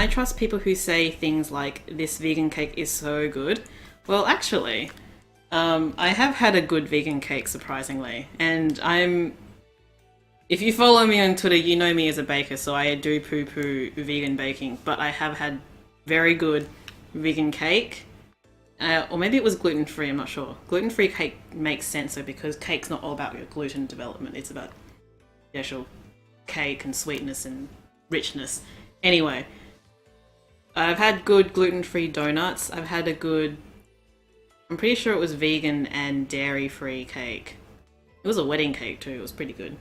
I trust people who say things like, this vegan cake is so good? Well, actually, I have had a good vegan cake, surprisingly. And if you follow me on Twitter, you know me as a baker, so I do poo-poo vegan baking. But I have had very good vegan cake. Or maybe it was gluten-free, I'm not sure. Gluten-free cake makes sense, though, because cake's not all about your gluten development. It's about the actual cake and sweetness and richness. Anyway, I've had good gluten-free donuts. I've had a good... I'm pretty sure it was vegan and dairy-free cake. It was a wedding cake, too. It was pretty good.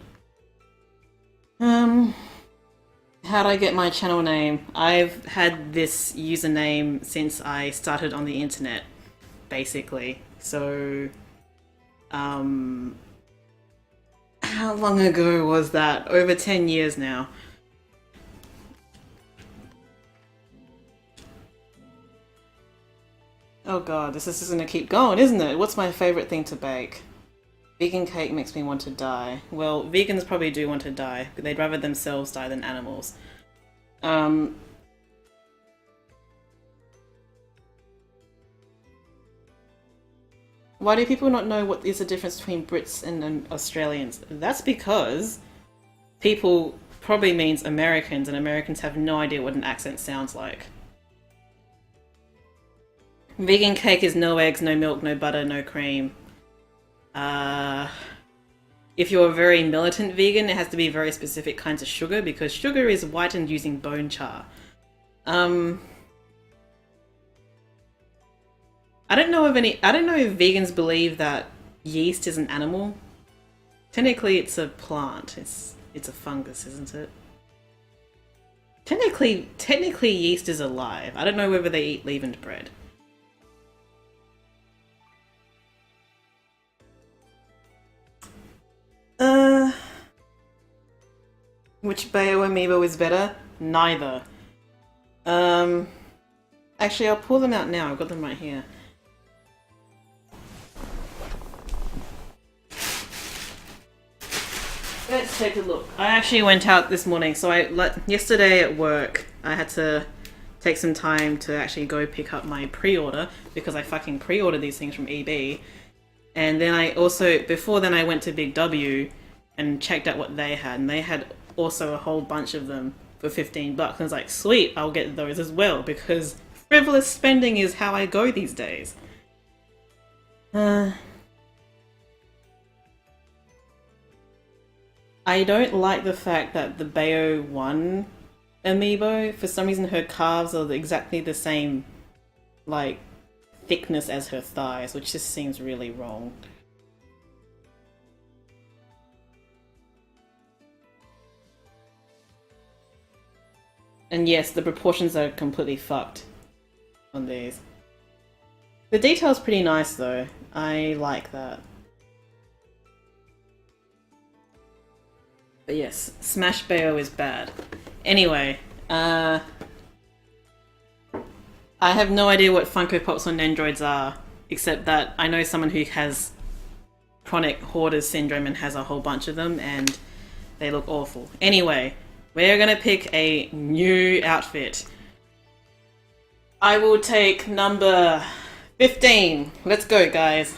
How'd I get my channel name? I've had this username since I started on the internet, basically. So, how long ago was that? Over 10 years now. Oh god, this is just gonna keep going, isn't it? What's my favourite thing to bake? Vegan cake makes me want to die. Well, vegans probably do want to die. They'd rather themselves die than animals. Why do people not know what is the difference between Brits and Australians? That's because people probably means Americans, and Americans have no idea what an accent sounds like. Vegan cake is no eggs, no milk, no butter, no cream. If you're a very militant vegan, it has to be very specific kinds of sugar, because sugar is whitened using bone char. I don't know if vegans believe that yeast is an animal. Technically it's a plant. It's a fungus, isn't it? Technically yeast is alive. I don't know whether they eat leavened bread. Which Bayo Amiibo is better? Neither. Actually, I'll pull them out now. I've got them right here. Let's take a look. I actually went out this morning, so yesterday at work, I had to take some time to actually go pick up my pre-order, because I fucking pre-ordered these things from EB. And then before then I went to Big W and checked out what they had, and they had also a whole bunch of them for 15 bucks. And I was like, sweet, I'll get those as well, because frivolous spending is how I go these days. I don't like the fact that the Bayo 1 Amiibo, for some reason her calves are exactly the same, like, thickness as her thighs, which just seems really wrong. And yes, the proportions are completely fucked on these. The detail's pretty nice though. I like that. But yes, Smash Bayo is bad. Anyway, I have no idea what Funko Pops or Nendroids are, except that I know someone who has chronic hoarder syndrome and has a whole bunch of them, and they look awful. Anyway, we're gonna pick a new outfit. I will take number 15. Let's go, guys.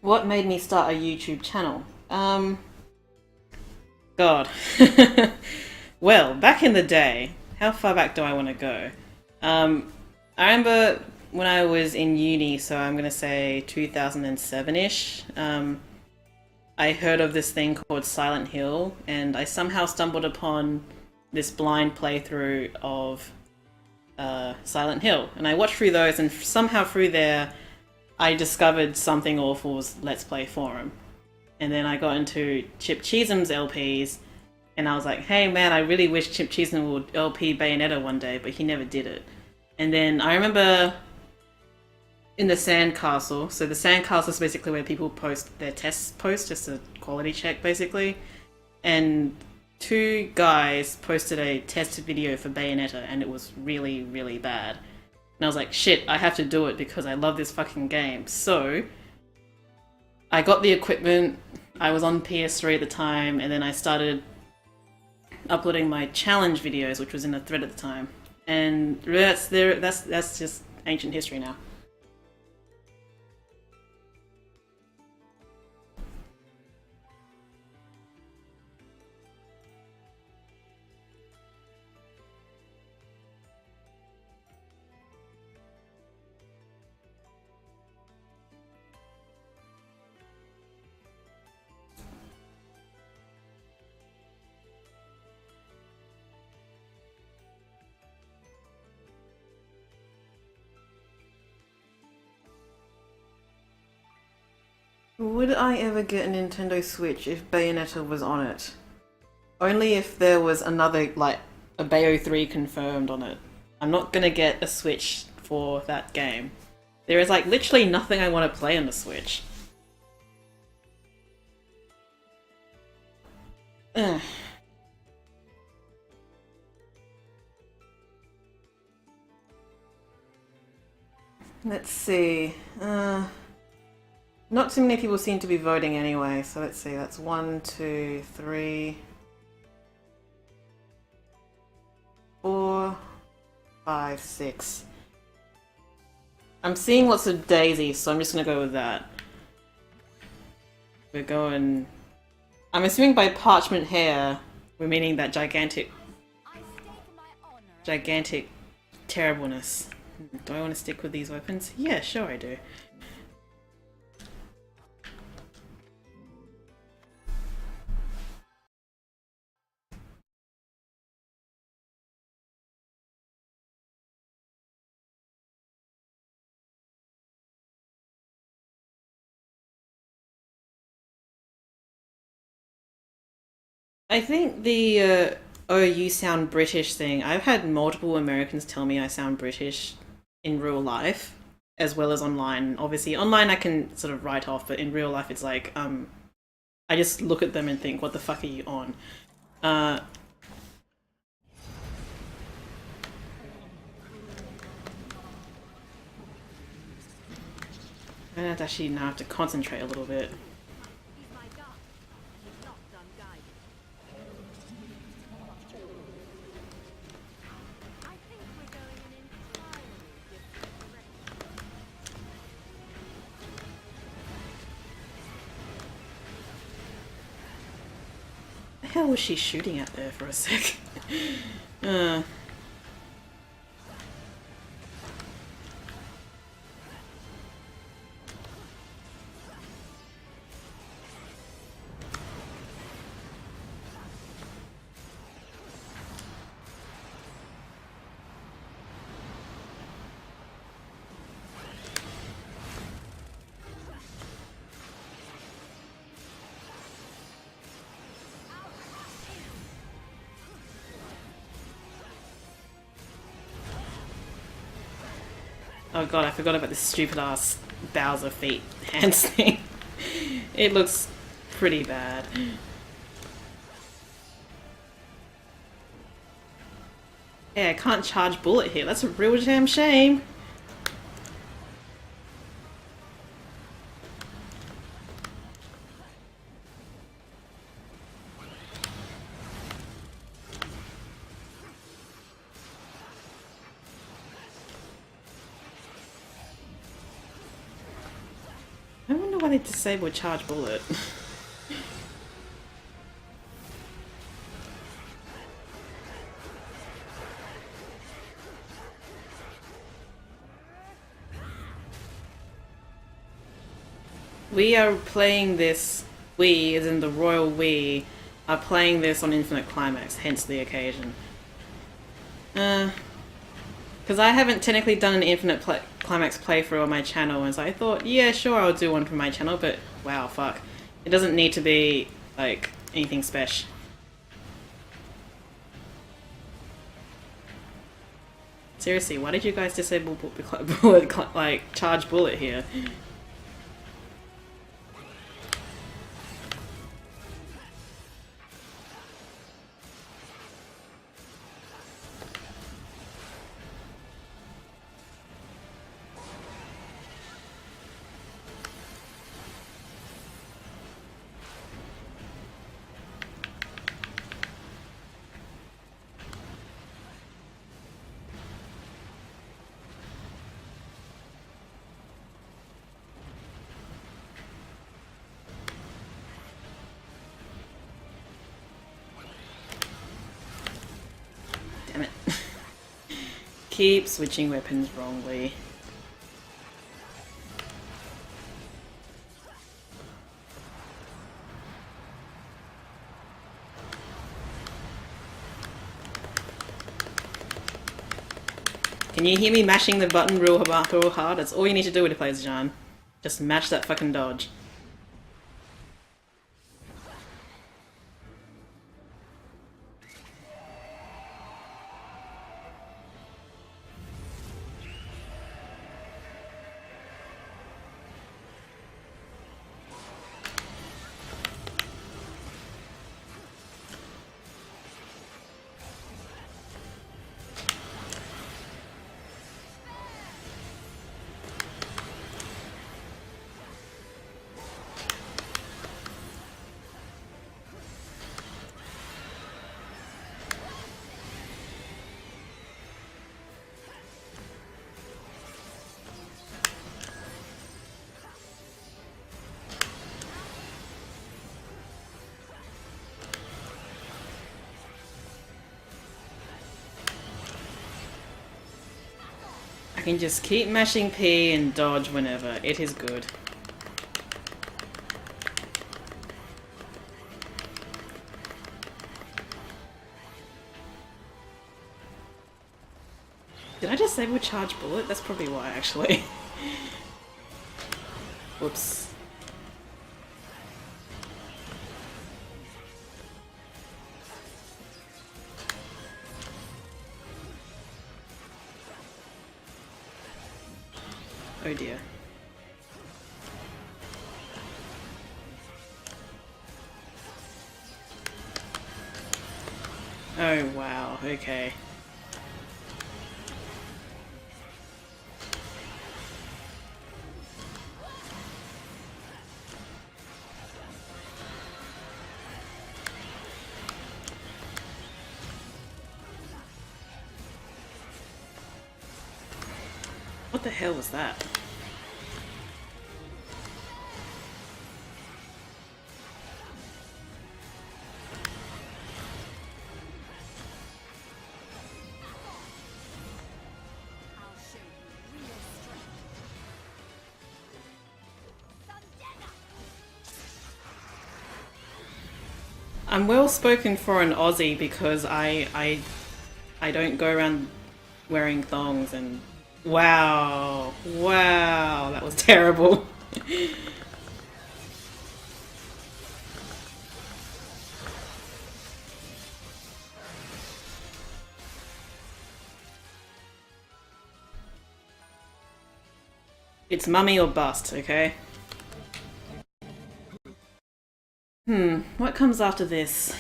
What made me start a YouTube channel? God. Well, back in the day, how far back do I want to go? I remember when I was in uni, so I'm gonna say 2007-ish, I heard of this thing called Silent Hill, and I somehow stumbled upon this blind playthrough of Silent Hill, and I watched through those, and somehow through there I discovered Something Awful's Let's Play forum. And then I got into Chip Cheesum's LPs, and I was like, hey man, I really wish Chip Cheesum would LP Bayonetta one day, but he never did it. And then I remember in the Sandcastle, so the Sandcastle is basically where people post their test posts, just a quality check basically, and two guys posted a test video for Bayonetta, and it was really, really bad. And I was like, shit, I have to do it because I love this fucking game. So I got the equipment, I was on PS3 at the time, and then I started uploading my challenge videos, which was in a thread at the time. And that's just ancient history now. Would I ever get a Nintendo Switch if Bayonetta was on it? Only if there was another, like, a Bayo 3 confirmed on it. I'm not gonna get a Switch for that game. There is, like, literally nothing I want to play on the Switch. Ugh. Let's see. Not too many people seem to be voting anyway, so let's see. That's 1, 2, 3, 4, 5, 6. I'm seeing lots of Daisy, so I'm just gonna go with that. We're going... I'm assuming by parchment hair, we're meaning that gigantic terribleness. Do I want to stick with these weapons? Yeah, sure I do. I think the oh, you sound British thing. I've had multiple Americans tell me I sound British in real life as well as online. Obviously, online I can sort of write off, but in real life it's like I just look at them and think, what the fuck are you on? I have to actually now have to concentrate a little bit. The hell was she shooting at there for a sec? Oh god, I forgot about this stupid ass Bowser feet hands thing. It looks pretty bad. Yeah, I can't charge bullet here. That's a real damn shame. I wonder why they disabled charge bullet. We are playing this, we, as in the royal we, are playing this on Infinite Climax, hence the occasion. Because I haven't technically done an Infinite Climax playthrough on my channel, and so I thought, yeah, sure, I'll do one for my channel, but wow, fuck. It doesn't need to be, like, anything special. Seriously, why did you guys disable bullet, like, charge bullet here? Keep switching weapons wrongly. Can you hear me mashing the button real hard? That's all you need to do when you play as Jeanne. Just mash that fucking dodge. I can just keep mashing P and dodge whenever. It is good. Did I just disable charge bullet? That's probably why, actually. Whoops. Oh dear. Oh wow, okay. What the hell was that? I'm well spoken for an Aussie because I don't go around wearing thongs and wow, that was terrible. It's mummy or bust, okay? What comes after this?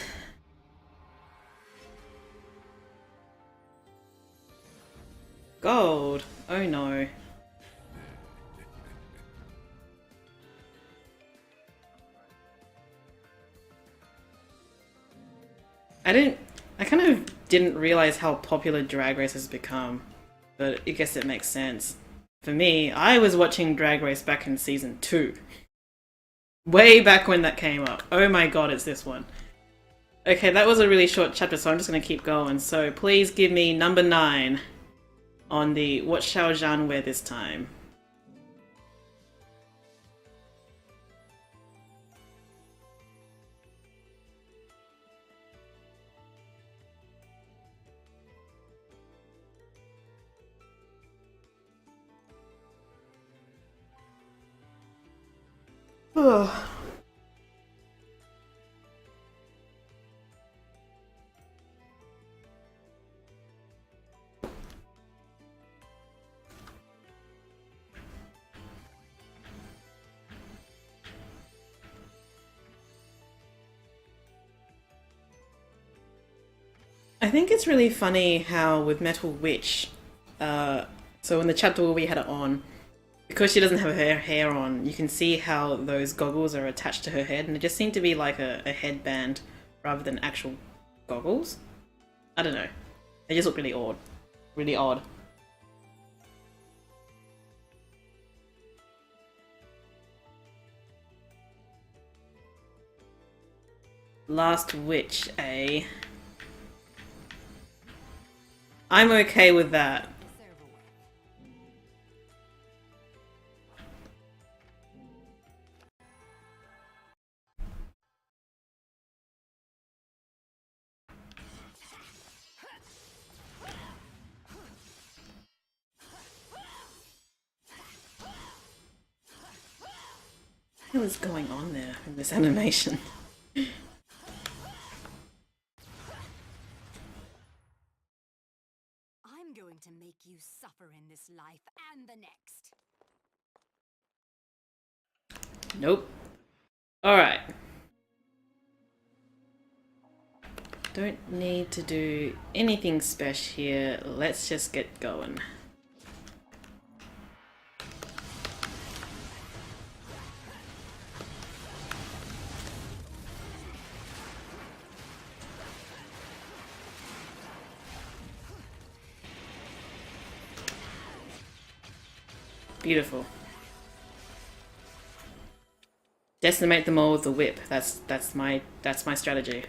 Gold. Oh no. I kind of didn't realize how popular Drag Race has become, but I guess it makes sense. For me, I was watching Drag Race back in season 2. Way back when that came up. Oh my god, it's this one. Okay, that was a really short chapter, so I'm just going to keep going. So please give me number 9 on the What Shall Jeanne Wear This Time? Oh. I think it's really funny how with Metal Witch, so in the chapter where we had it on, because she doesn't have her hair on, you can see how those goggles are attached to her head, and it just seemed to be like a headband rather than actual goggles. I don't know. They just look really odd. Really odd. Last Witch, eh? I'm okay with that. What is going on there in this animation? I'm going to make you suffer in this life and the next. Nope. Alright. Don't need to do anything special here. Let's just get going. Beautiful. Decimate them all with the whip. That's my strategy.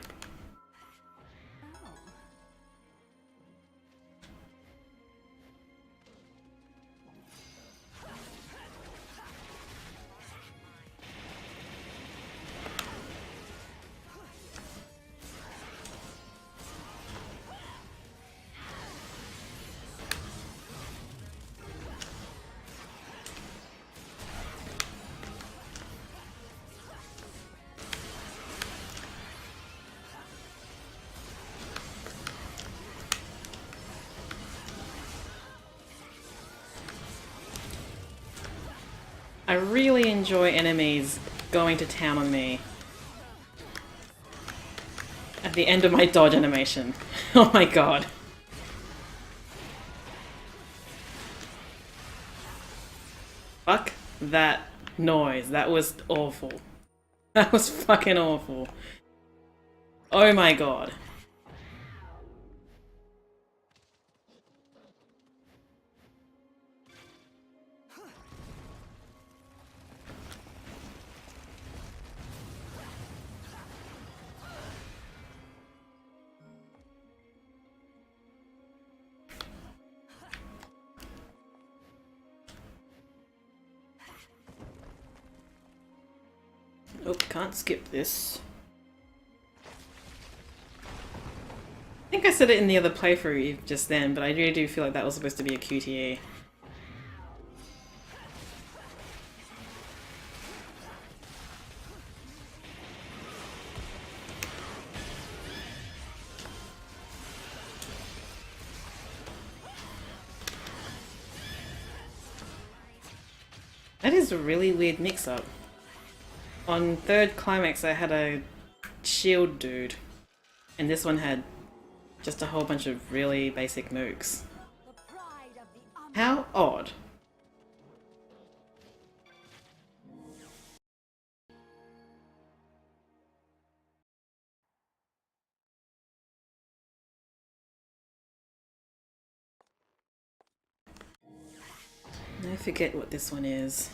I really enjoy enemies going to town on me at the end of my dodge animation. Oh my god. Fuck that noise. That was awful. That was fucking awful. Oh my god. Oh, can't skip this. I think I said it in the other playthrough just then, but I really do feel like that was supposed to be a QTE. That is a really weird mix-up. On third climax I had a shield dude, and this one had just a whole bunch of really basic mooks. How odd. I forget what this one is.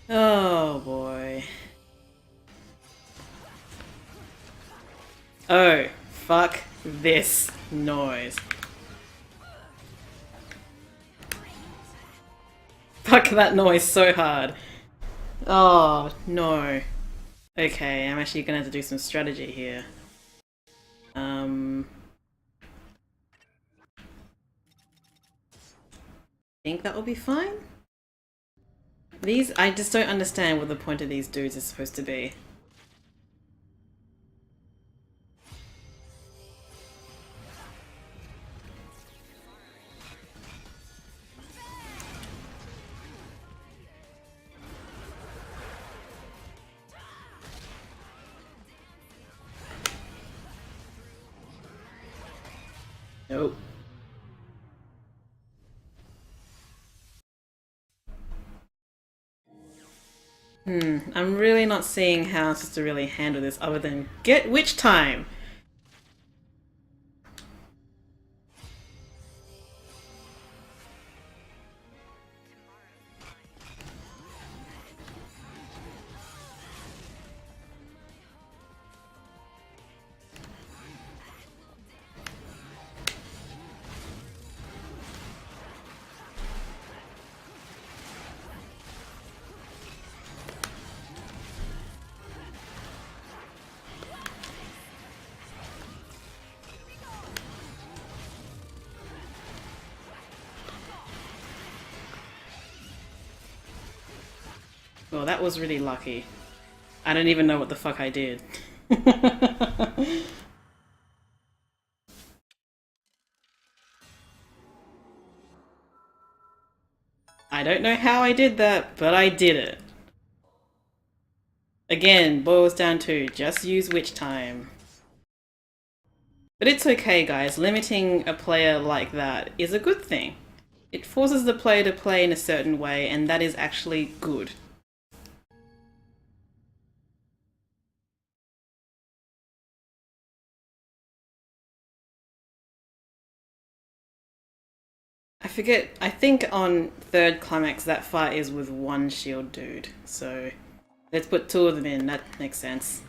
Oh boy. Oh, fuck this noise. Fuck that noise so hard. Oh, no. Okay, I'm actually gonna have to do some strategy here. Think that will be fine? These, I just don't understand what the point of these dudes is supposed to be. Nope. I'm really not seeing how I'm supposed to really handle this other than get witch time! Well, that was really lucky. I don't even know what the fuck I did. I don't know how I did that, but I did it. Again, boils down to just use witch time. But it's okay, guys. Limiting a player like that is a good thing. It forces the player to play in a certain way, and that is actually good. I think on third climax that fight is with one shield dude, so let's put two of them in, that makes sense.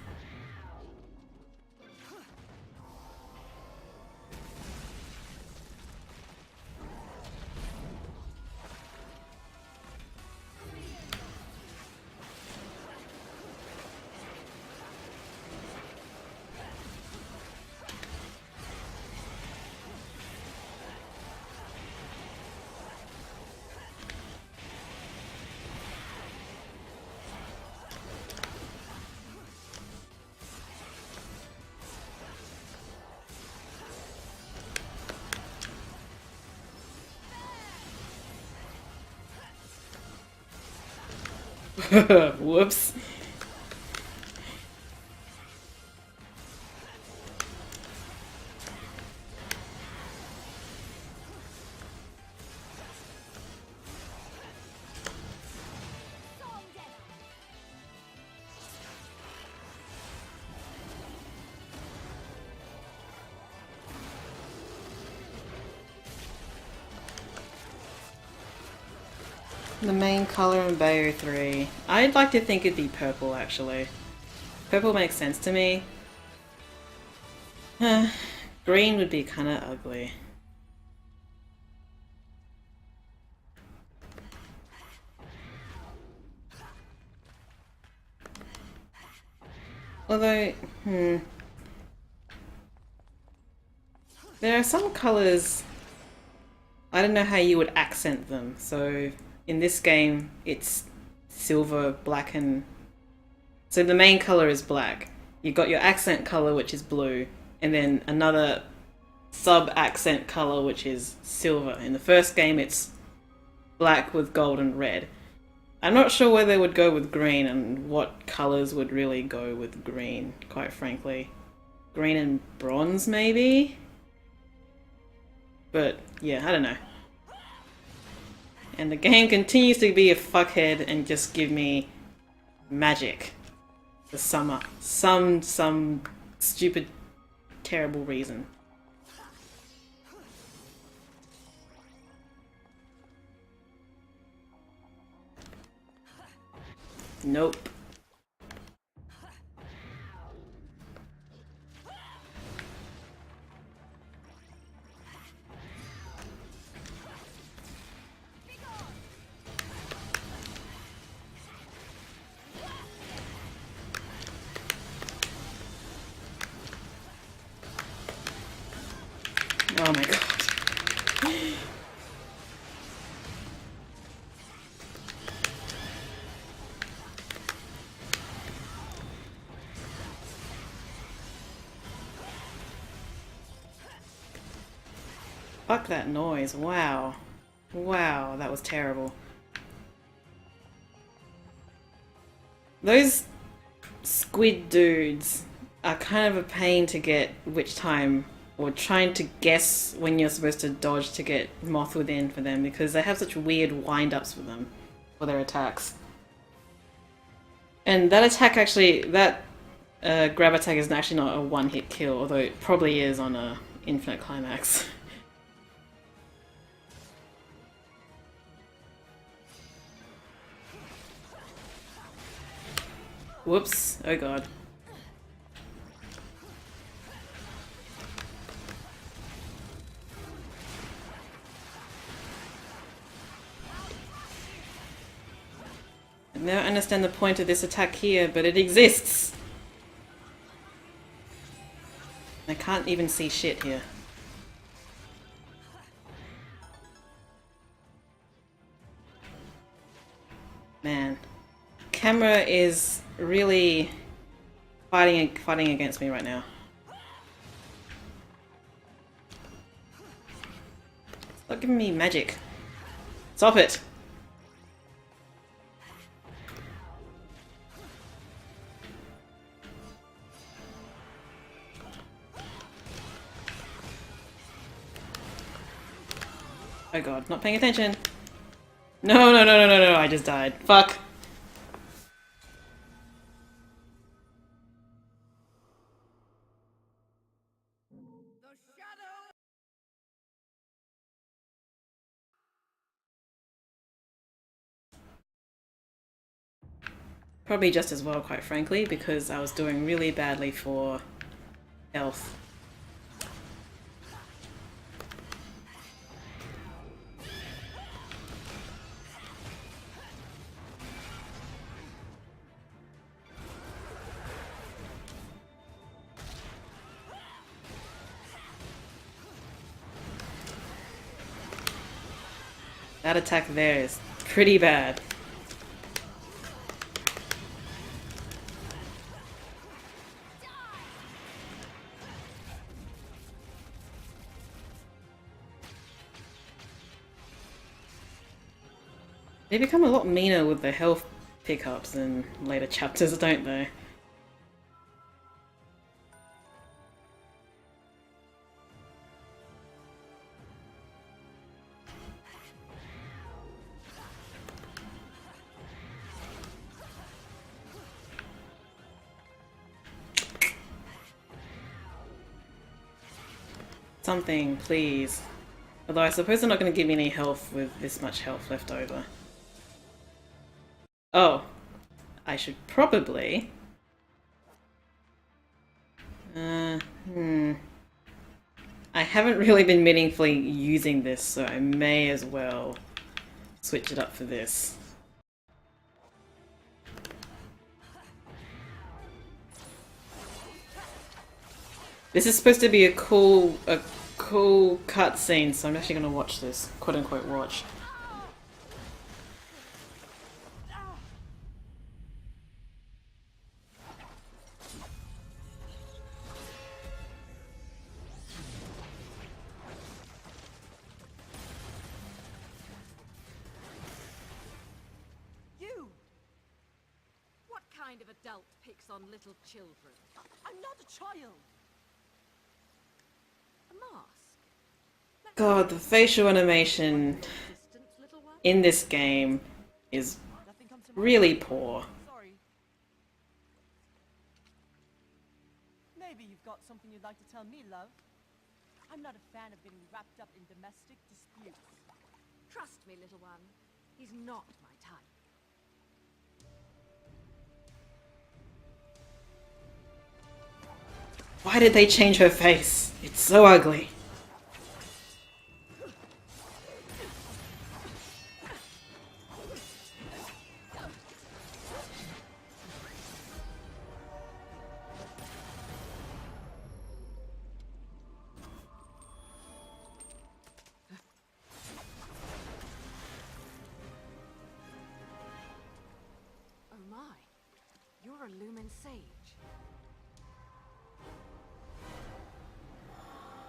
Whoops. The main color in Bayo 3. I'd like to think it'd be purple, actually. Purple makes sense to me. Green would be kinda ugly. Although, there are some colors, I don't know how you would accent them. So in this game, it's silver, black, and so the main color is black. You've got your accent color, which is blue, and then another sub-accent color, which is silver. In the first game, it's black with gold and red. I'm not sure where they would go with green and what colors would really go with green, quite frankly. Green and bronze, maybe? But yeah, I don't know. And the game continues to be a fuckhead and just give me magic for some stupid, terrible reason. Nope. Oh my god. Fuck that noise. Wow. Wow, that was terrible. Those squid dudes are kind of a pain to get witch time, or trying to guess when you're supposed to dodge to get moth within for them, because they have such weird wind-ups for them, for their attacks. And that attack actually, that grab attack is actually not a one-hit kill, although it probably is on a Infinite Climax. Whoops, oh god. I don't understand the point of this attack here, but it exists! I can't even see shit here. Man. camera is really fighting against me right now. Stop giving me magic. Stop it! Oh god, not paying attention. No, no, no, no, no, no, I just died. Fuck. Probably just as well, quite frankly, because I was doing really badly for health. That attack there is pretty bad. They become a lot meaner with the health pickups in later chapters, don't they? Something, please. Although I suppose they're not going to give me any health with this much health left over. Oh. I should probably... I haven't really been meaningfully using this, so I may as well switch it up for this. This is supposed to be a cool cutscene, so I'm actually going to watch this, quote unquote watch. You! What kind of adult picks on little children? I'm not a child! A mask? God, the facial animation in this game is really poor. Sorry. Maybe you've got something you'd like to tell me, love. I'm not a fan of getting wrapped up in domestic disputes. Trust me, little one. He's not my type. Why did they change her face? It's so ugly. Oh my. You're a Lumen Sage.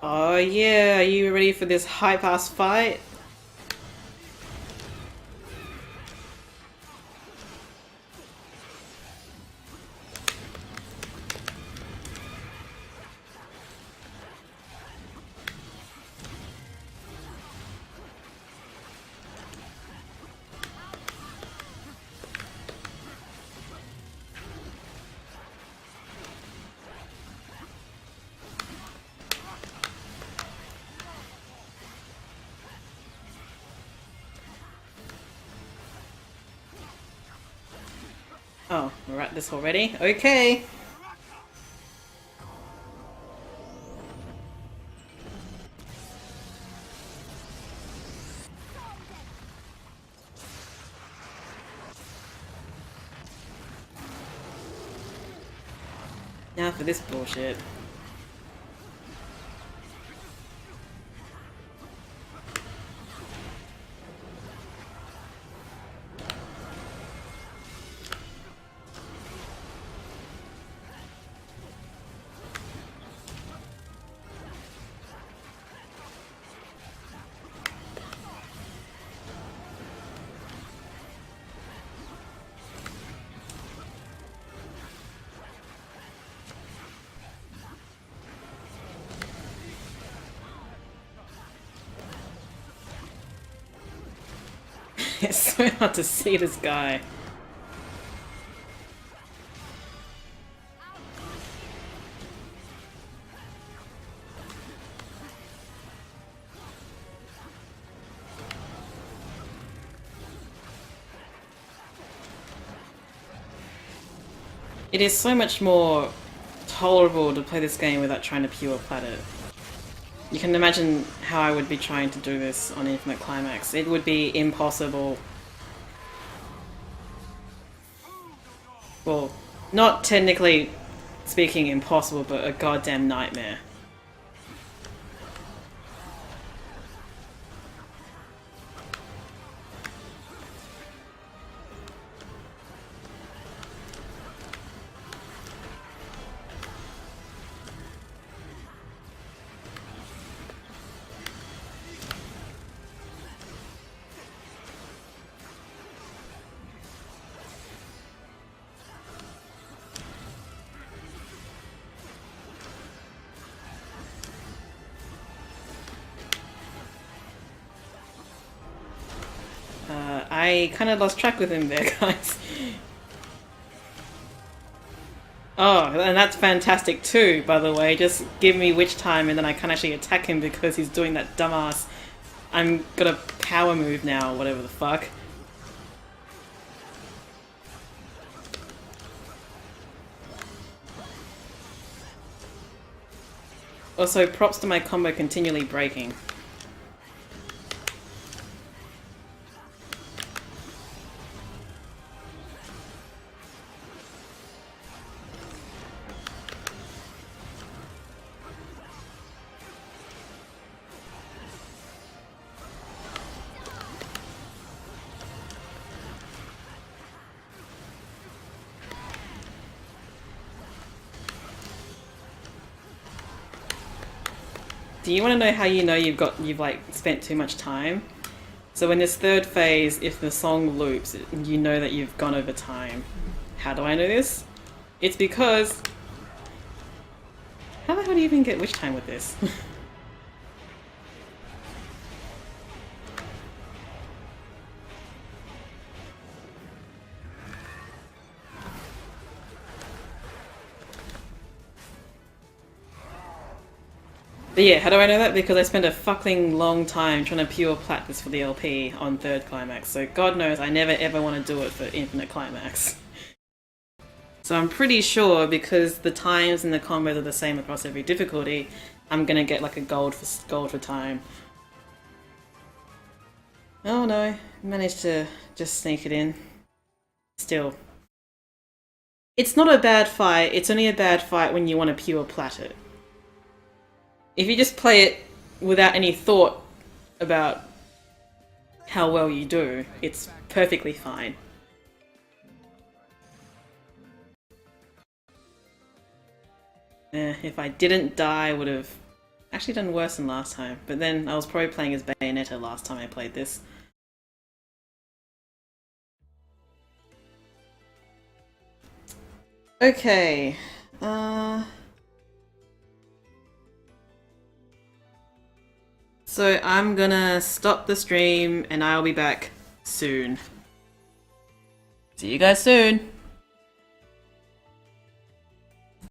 Oh yeah, are you ready for this hype-ass fight? Oh, we're at this already? Okay! Now for this bullshit. It's so hard to see this guy. It is so much more tolerable to play this game without trying to pure plat it. You can imagine how I would be trying to do this on Infinite Climax. It would be impossible. Well, not technically speaking impossible, but a goddamn nightmare. I kind of lost track with him there, guys. Oh, and that's fantastic too, by the way. Just give me witch time and then I can't actually attack him because he's doing that dumbass I'm got a power move now, whatever the fuck. Also, props to my combo continually breaking. Do you want to know how you know you've like spent too much time? So in this third phase, if the song loops, you know that you've gone over time. How do I know this? It's because... How the hell do you even get witch time with this? But yeah, how do I know that? Because I spent a fucking long time trying to pure plat this for the LP on third climax, so God knows I never ever want to do it for Infinite Climax. So I'm pretty sure, because the times and the combos are the same across every difficulty, I'm gonna get like a gold for time. Oh no, managed to just sneak it in. Still. It's not a bad fight, it's only a bad fight when you want to pure plat it. If you just play it without any thought about how well you do, it's perfectly fine. If I didn't die, I would have actually done worse than last time, but then I was probably playing as Bayonetta last time I played this. Okay, so I'm gonna stop the stream and I'll be back soon. See you guys soon!